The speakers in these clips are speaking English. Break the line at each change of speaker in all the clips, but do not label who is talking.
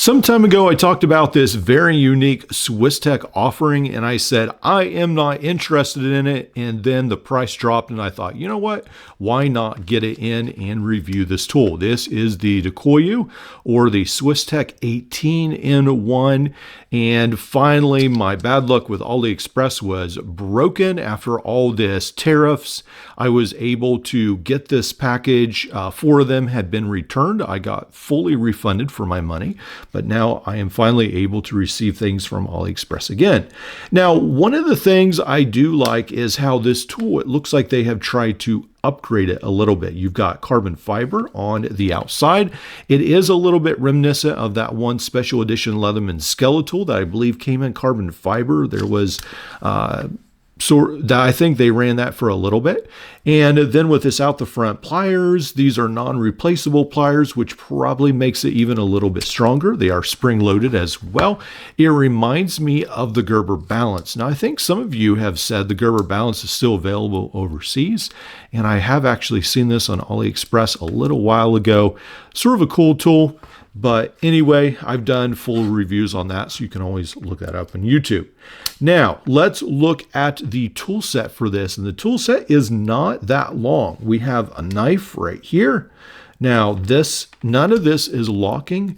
Some time ago, I talked about this very unique Swisstech offering, and I said, I am not interested in it. And then the price dropped, and I thought, you know what? Why not get it in and review this tool? This is the Dakoyu, or the Swisstech 18-in-1. And finally, my bad luck with AliExpress was broken. After all this tariffs, I was able to get this package. 4 of them had been returned. I got fully refunded for my money, but now I am finally able to receive things from AliExpress again. Now, one of the things I do like is how this tool, it looks like they have tried to upgrade it a little bit. You've got carbon fiber on the outside. It is a little bit reminiscent of that one special edition Leatherman Skeletal that I believe came in carbon fiber. There was I think they ran that for a little bit. And then with this out the front pliers, these are non-replaceable pliers, which probably makes it even a little bit stronger. They are spring-loaded as well. It reminds me of the Gerber Balance. Now, I think some of you have said the Gerber Balance is still available overseas, and I have actually seen this on AliExpress a little while ago. Sort of a cool tool. But anyway, I've done full reviews on that, so you can always look that up on YouTube. Now, let's look at the tool set for this. And the tool set is not that long. We have a knife right here. Now, none of this is locking.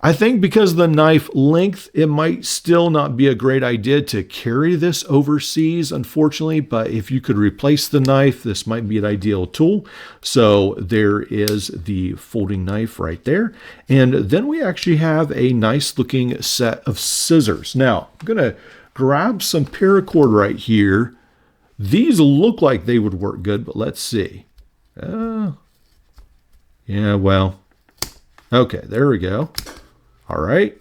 I think because of the knife length, it might still not be a great idea to carry this overseas, unfortunately, but if you could replace the knife, this might be an ideal tool. So there is the folding knife right there. And then we actually have a nice looking set of scissors. Now, I'm going to grab some paracord right here. These look like they would work good, but let's see. Yeah, well, okay, there we go. All right.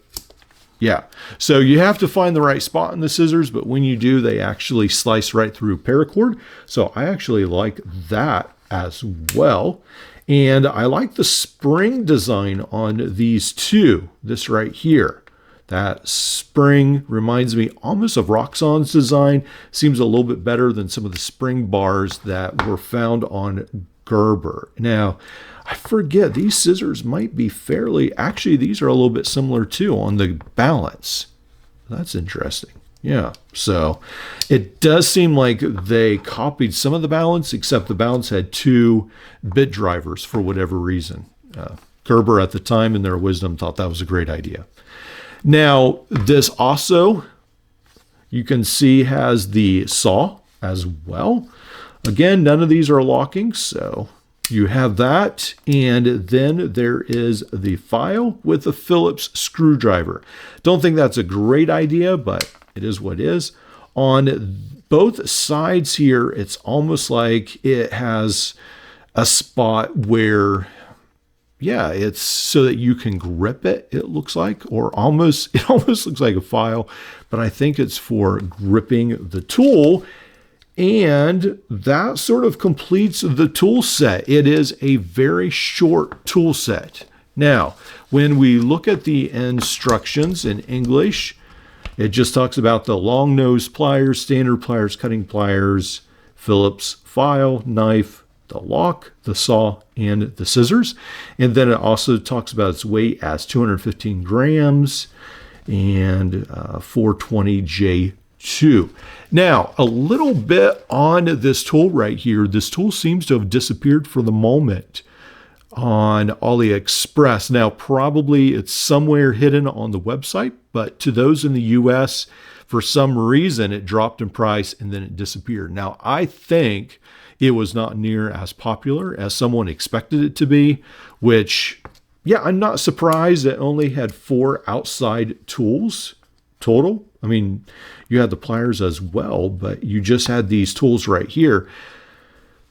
Yeah. So you have to find the right spot in the scissors, but when you do, they actually slice right through paracord. So I actually like that as well. And I like the spring design on these two. This right here. That spring reminds me almost of Roxxon's design. Seems a little bit better than some of the spring bars that were found on Gerber. Now, I forget, these scissors might be actually these are a little bit similar too on the balance. That's interesting. Yeah, so it does seem like they copied some of the balance, except the balance had 2 bit drivers for whatever reason. Gerber at the time in their wisdom thought that was a great idea. Now, this also, you can see, has the saw as well. Again, none of these are locking, so you have that, and then there is the file with the Phillips screwdriver. Don't think that's a great idea, but it is what it is. On both sides here, it's almost like it has a spot where, yeah, it's so that you can grip it, it looks like, or it almost looks like a file, but I think it's for gripping the tool. And that sort of completes the tool set. It is a very short tool set. Now, when we look at the instructions in English, it just talks about the long nose pliers, standard pliers, cutting pliers, Phillips file, knife, the lock, the saw, and the scissors. And then it also talks about its weight as 215 grams and 420J2. Now, a little bit on this tool right here. This tool seems to have disappeared for the moment on AliExpress. Now, probably it's somewhere hidden on the website, but to those in the US, for some reason, it dropped in price and then it disappeared. Now, I think it was not near as popular as someone expected it to be, which, yeah, I'm not surprised it only had 4 outside tools total. I mean, you had the pliers as well, but you just had these tools right here.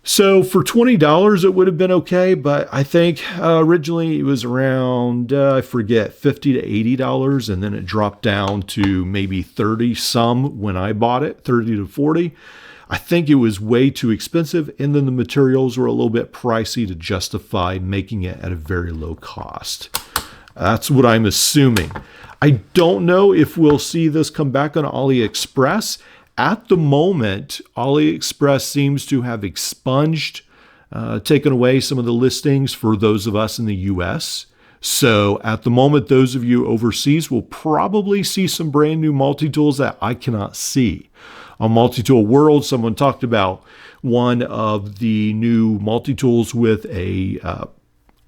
So for $20, it would have been okay, but I think originally it was around, I forget, $50 to $80, and then it dropped down to maybe 30 some when I bought it, 30 to 40. I think it was way too expensive, and then the materials were a little bit pricey to justify making it at a very low cost. That's what I'm assuming. I don't know if we'll see this come back on AliExpress. At the moment, AliExpress seems to have expunged, taken away some of the listings for those of us in the US. So at the moment, those of you overseas will probably see some brand new multi-tools that I cannot see. On Multitool World, someone talked about one of the new multi-tools with a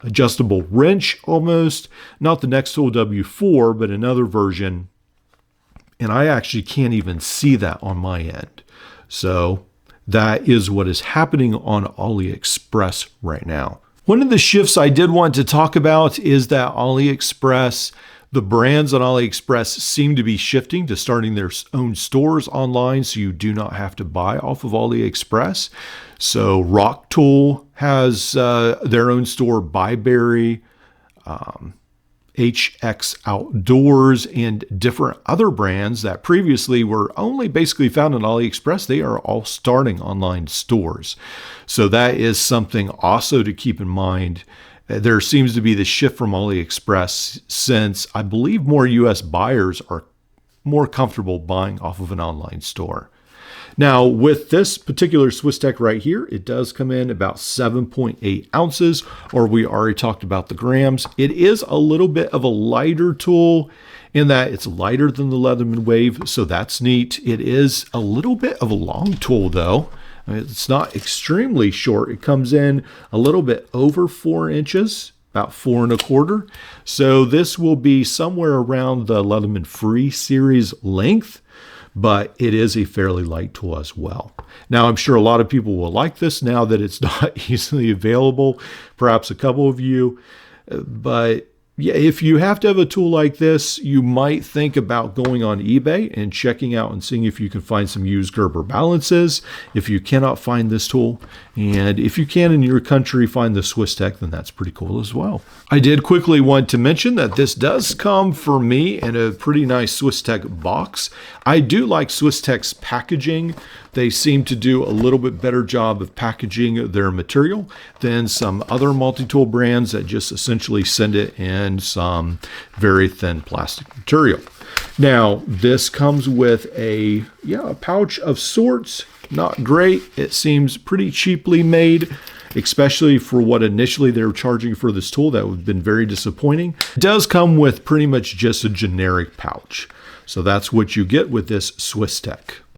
adjustable wrench almost, not the Nextool W4, but another version. And I actually can't even see that on my end. So that is what is happening on AliExpress right now. One of the shifts I did want to talk about is that AliExpress, the brands on AliExpress seem to be shifting to starting their own stores online, so you do not have to buy off of AliExpress. So Rock Tool has their own store, Byberry, HX Outdoors, and different other brands that previously were only basically found on AliExpress. They are all starting online stores. So that is something also to keep in mind. There seems to be the shift from AliExpress since I believe more US buyers are more comfortable buying off of an online store. Now, with this particular Swisstech right here, it does come in about 7.8 ounces, or we already talked about the grams. It is a little bit of a lighter tool in that it's lighter than the Leatherman Wave, so that's neat. It is a little bit of a long tool, though. I mean, it's not extremely short. It comes in a little bit over 4 inches, about 4 1/4. So this will be somewhere around the Leatherman Free series length, but it is a fairly light tool as well. Now, I'm sure a lot of people will like this now that it's not easily available, perhaps a couple of you, but yeah, if you have to have a tool like this, you might think about going on eBay and checking out and seeing if you can find some used Gerber balances if you cannot find this tool. And if you can in your country find the Swisstech, then that's pretty cool as well. I did quickly want to mention that this does come for me in a pretty nice Swisstech box. I do like Swisstech's packaging. They seem to do a little bit better job of packaging their material than some other multi-tool brands that just essentially send it in some very thin plastic material. Now, this comes with a pouch of sorts. Not great. It seems pretty cheaply made, especially for what initially they were charging for this tool. That would have been very disappointing. It does come with pretty much just a generic pouch. So that's what you get with this Swisstech.